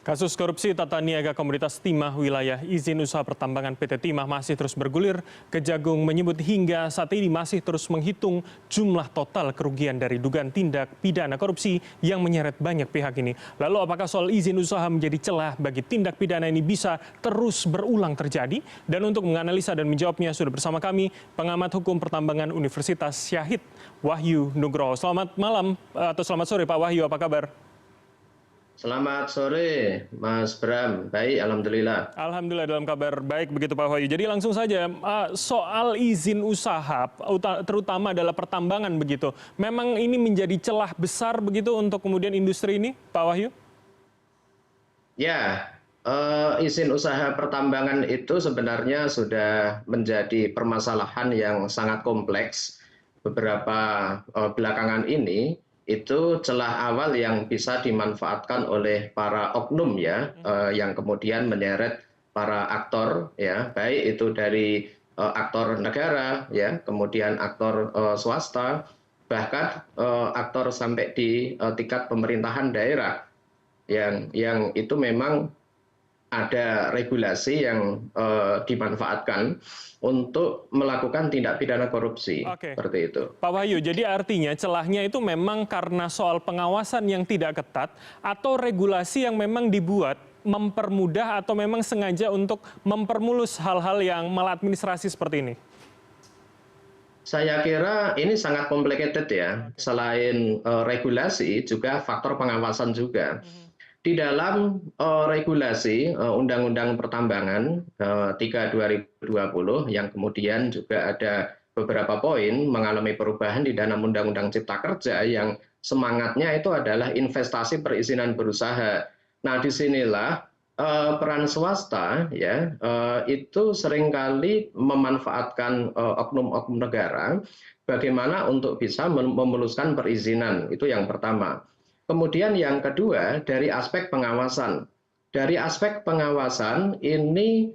Kasus korupsi tata niaga Komoditas Timah wilayah izin usaha pertambangan PT Timah masih terus bergulir. Kejagung menyebut hingga saat ini masih terus menghitung jumlah total kerugian dari dugaan tindak pidana korupsi yang menyeret banyak pihak ini. Lalu apakah soal izin usaha menjadi celah bagi tindak pidana ini bisa terus berulang terjadi? Dan untuk menganalisa dan menjawabnya sudah bersama kami pengamat hukum pertambangan Universitas Syahid, Wahyu Nugroho. Selamat malam atau selamat sore Pak Wahyu, apa kabar? Selamat sore, Mas Bram. Baik, alhamdulillah. Alhamdulillah dalam kabar baik begitu Pak Wahyu. Jadi langsung saja soal izin usaha, terutama adalah pertambangan begitu. Memang ini menjadi celah besar begitu untuk kemudian industri ini, Pak Wahyu? Ya, izin usaha pertambangan itu sebenarnya sudah menjadi permasalahan yang sangat kompleks. Beberapa belakangan ini itu celah awal yang bisa dimanfaatkan oleh para oknum ya, yang kemudian menyeret para aktor ya, baik itu dari aktor negara ya, kemudian aktor swasta, bahkan aktor sampai di tingkat pemerintahan daerah yang itu memang ada regulasi yang dimanfaatkan untuk melakukan tindak pidana korupsi. Oke. Seperti itu. Pak Wahyu, jadi artinya celahnya itu memang karena soal pengawasan yang tidak ketat atau regulasi yang memang dibuat mempermudah atau memang sengaja untuk mempermulus hal-hal yang maladministrasi seperti ini? Saya kira ini sangat complicated ya. Selain regulasi, juga faktor pengawasan juga. Di dalam regulasi Undang-Undang Pertambangan 3/2020 yang kemudian juga ada beberapa poin mengalami perubahan di dalam Undang-Undang Cipta Kerja yang semangatnya itu adalah investasi perizinan berusaha. Nah, disinilah peran swasta ya itu seringkali memanfaatkan oknum-oknum negara bagaimana untuk bisa memuluskan perizinan. Itu yang pertama. Kemudian yang kedua dari aspek pengawasan. Dari aspek pengawasan ini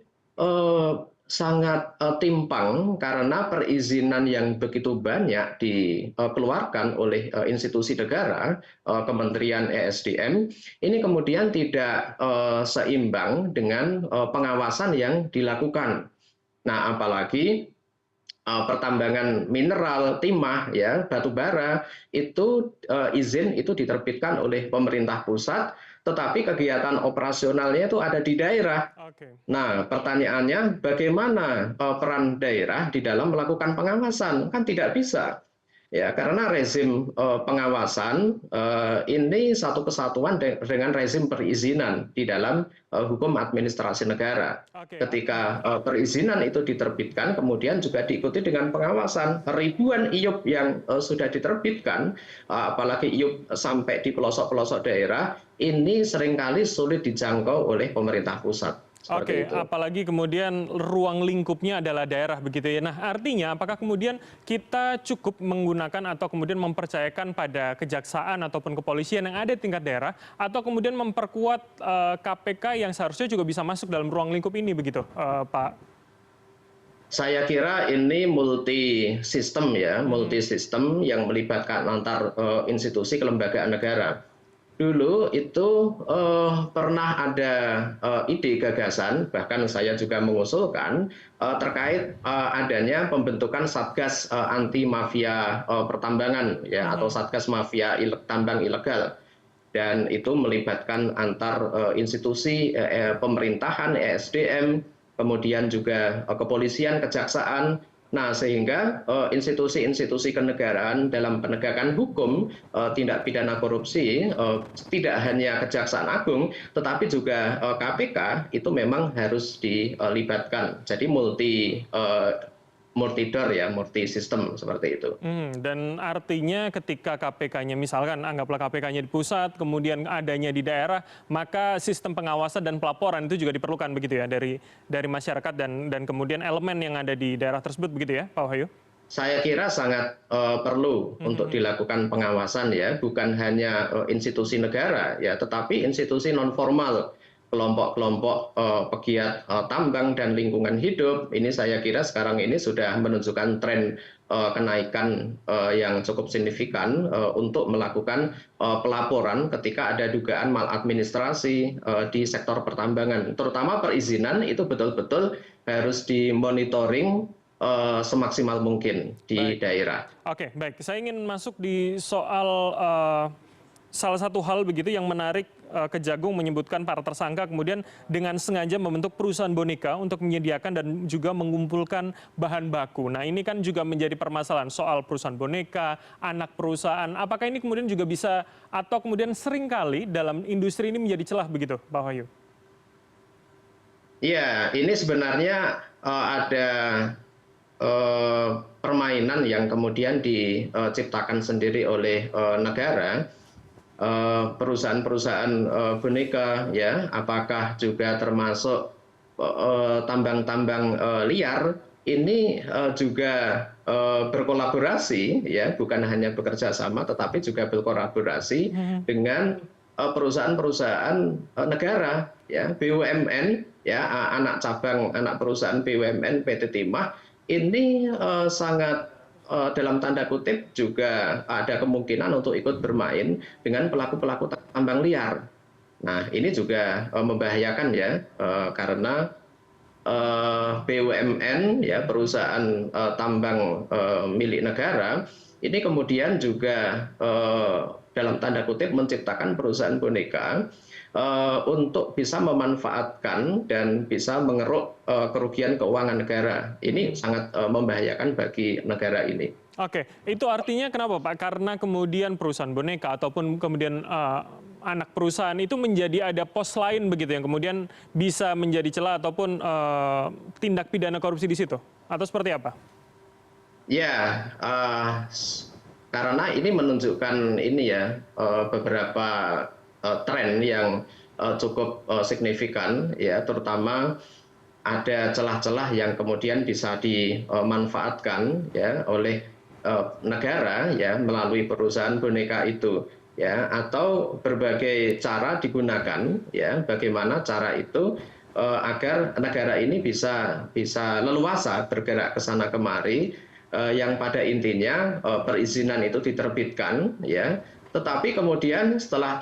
sangat timpang karena perizinan yang begitu banyak dikeluarkan oleh institusi negara, Kementerian ESDM, ini kemudian tidak seimbang dengan pengawasan yang dilakukan. Nah, apalagi pertambangan mineral, timah, ya, batu bara, itu izin itu diterbitkan oleh pemerintah pusat, tetapi kegiatan operasionalnya itu ada di daerah. Nah, pertanyaannya bagaimana peran daerah di dalam melakukan pengawasan? Kan tidak bisa. Ya, karena rezim pengawasan ini satu kesatuan dengan rezim perizinan di dalam hukum administrasi negara. Ketika perizinan itu diterbitkan, kemudian juga diikuti dengan pengawasan. Ribuan IUP yang sudah diterbitkan, apalagi IUP sampai di pelosok-pelosok daerah, ini seringkali sulit dijangkau oleh pemerintah pusat. Oke, apalagi kemudian ruang lingkupnya adalah daerah begitu ya. Nah, artinya apakah kemudian kita cukup menggunakan atau kemudian mempercayakan pada kejaksaan ataupun kepolisian yang ada di tingkat daerah, atau kemudian memperkuat KPK yang seharusnya juga bisa masuk dalam ruang lingkup ini begitu, Pak? Saya kira ini multi sistem ya, multi sistem yang melibatkan antar institusi kelembagaan negara. Dulu itu pernah ada ide gagasan, bahkan saya juga mengusulkan terkait adanya pembentukan Satgas Anti Mafia Pertambangan ya, atau Satgas Mafia Tambang Ilegal. Dan itu melibatkan antar institusi pemerintahan, ESDM, kemudian juga kepolisian, kejaksaan. Nah, sehingga institusi-institusi kenegaraan dalam penegakan hukum tindak pidana korupsi tidak hanya Kejaksaan Agung, tetapi juga KPK itu memang harus dilibatkan. Jadi multi-door ya, multi sistem seperti itu. Dan artinya ketika KPK-nya misalkan anggaplah KPK-nya di pusat, kemudian adanya di daerah, maka sistem pengawasan dan pelaporan itu juga diperlukan begitu ya dari masyarakat dan kemudian elemen yang ada di daerah tersebut begitu ya, Pak Wahyu? Saya kira sangat perlu untuk dilakukan pengawasan ya, bukan hanya institusi negara ya, tetapi institusi non formal, kelompok-kelompok pegiat tambang dan lingkungan hidup. Ini saya kira sekarang ini sudah menunjukkan tren kenaikan yang cukup signifikan untuk melakukan pelaporan ketika ada dugaan maladministrasi di sektor pertambangan, terutama perizinan itu betul-betul harus dimonitoring semaksimal mungkin di Baik. daerah. Oke, baik. Saya ingin masuk di soal salah satu hal begitu yang menarik, Kejagung menyebutkan para tersangka kemudian dengan sengaja membentuk perusahaan boneka untuk menyediakan dan juga mengumpulkan bahan baku. Nah, ini kan juga menjadi permasalahan soal perusahaan boneka, anak perusahaan. Apakah ini kemudian juga bisa atau kemudian seringkali dalam industri ini menjadi celah begitu, Pak Wahyu? Iya, ini sebenarnya ada permainan yang kemudian diciptakan sendiri oleh negara, perusahaan-perusahaan boneka, ya, apakah juga termasuk tambang-tambang liar, ini juga berkolaborasi, ya, bukan hanya bekerja sama, tetapi juga berkolaborasi dengan perusahaan-perusahaan negara, ya, BUMN, ya, anak cabang anak perusahaan BUMN PT Timah ini sangat dalam tanda kutip juga ada kemungkinan untuk ikut bermain dengan pelaku-pelaku tambang liar. Nah, ini juga membahayakan, ya, karena BUMN, ya, perusahaan tambang milik negara ini kemudian juga dalam tanda kutip menciptakan perusahaan boneka untuk bisa memanfaatkan dan bisa mengeruk kerugian keuangan negara. Ini sangat membahayakan bagi negara ini. Oke, itu artinya kenapa Pak? Karena kemudian perusahaan boneka ataupun kemudian anak perusahaan itu menjadi ada pos lain begitu yang kemudian bisa menjadi celah ataupun tindak pidana korupsi di situ? Atau seperti apa? Ya, karena ini menunjukkan ini, ya, beberapa tren yang cukup signifikan, ya, terutama ada celah-celah yang kemudian bisa dimanfaatkan, ya, oleh negara, ya, melalui perusahaan boneka itu, ya, atau berbagai cara digunakan, ya, bagaimana cara itu agar negara ini bisa leluasa bergerak ke sana kemari, yang pada intinya perizinan itu diterbitkan, ya, tetapi kemudian setelah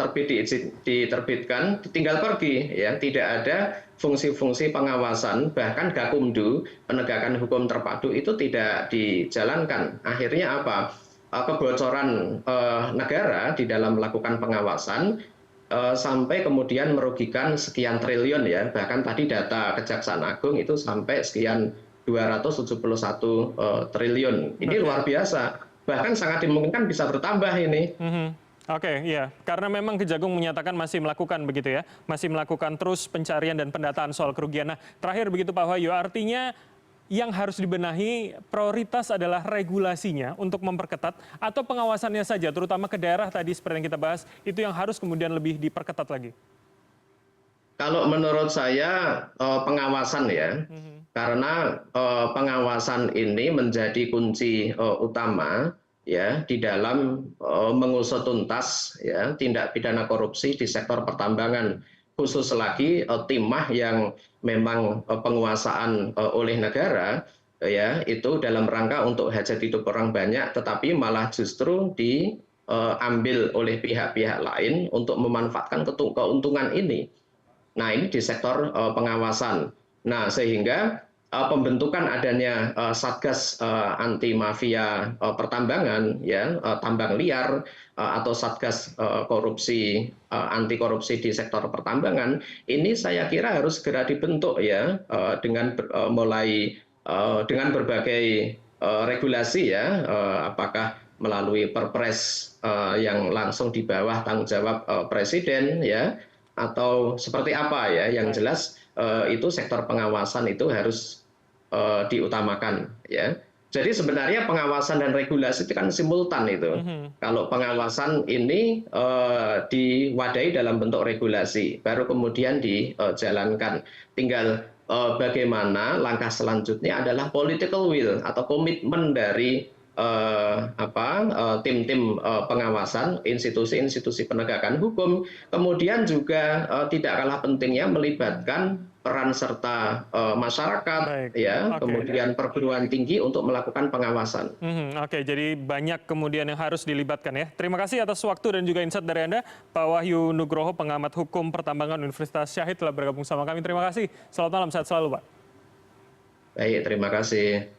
diterbitkan tinggal pergi, ya, tidak ada fungsi-fungsi pengawasan, bahkan Gakumdu, penegakan hukum terpadu itu tidak dijalankan. Akhirnya apa? Kebocoran negara di dalam melakukan pengawasan sampai kemudian merugikan sekian triliun, ya, bahkan tadi data Kejaksaan Agung itu sampai sekian 271 triliun. Ini luar biasa. Bahkan sangat dimungkinkan bisa bertambah ini. Oke, iya. Karena memang Kejagung menyatakan masih melakukan begitu, ya, masih melakukan terus pencarian dan pendataan soal kerugian. Nah, terakhir begitu Pak Wahyu, artinya yang harus dibenahi prioritas adalah regulasinya untuk memperketat atau pengawasannya saja, terutama ke daerah tadi seperti yang kita bahas, itu yang harus kemudian lebih diperketat lagi. Kalau menurut saya pengawasan, ya, karena pengawasan ini menjadi kunci utama, ya, di dalam mengusut tuntas, ya, tindak pidana korupsi di sektor pertambangan, khusus lagi timah yang memang penguasaan oleh negara, ya, itu dalam rangka untuk hajat hidup orang banyak, tetapi malah justru diambil oleh pihak-pihak lain untuk memanfaatkan keuntungan ini. Nah, ini di sektor pengawasan. Nah, sehingga pembentukan adanya Satgas anti mafia pertambangan, ya, tambang liar, atau Satgas korupsi anti korupsi di sektor pertambangan, ini saya kira harus segera dibentuk, ya, dengan mulai dengan berbagai regulasi, ya, apakah melalui Perpres yang langsung di bawah tanggung jawab presiden, ya, atau seperti apa, ya, yang jelas itu sektor pengawasan itu harus diutamakan, ya. Jadi sebenarnya pengawasan dan regulasi itu kan simultan itu. Kalau pengawasan ini diwadahi dalam bentuk regulasi, baru kemudian dijalankan. Tinggal bagaimana langkah selanjutnya adalah political will atau komitmen dari tim-tim pengawasan, institusi-institusi penegakan hukum, kemudian juga tidak kalah pentingnya melibatkan peran serta masyarakat, Baik. ya, Oke. kemudian perguruan tinggi untuk melakukan pengawasan. Oke, jadi banyak kemudian yang harus dilibatkan ya. Terima kasih atas waktu dan juga insight dari Anda, Pak Wahyu Nugroho, pengamat hukum pertambangan Universitas Syahid telah bergabung sama kami. Terima kasih. Selamat malam, sehat selalu, Pak. Baik, terima kasih.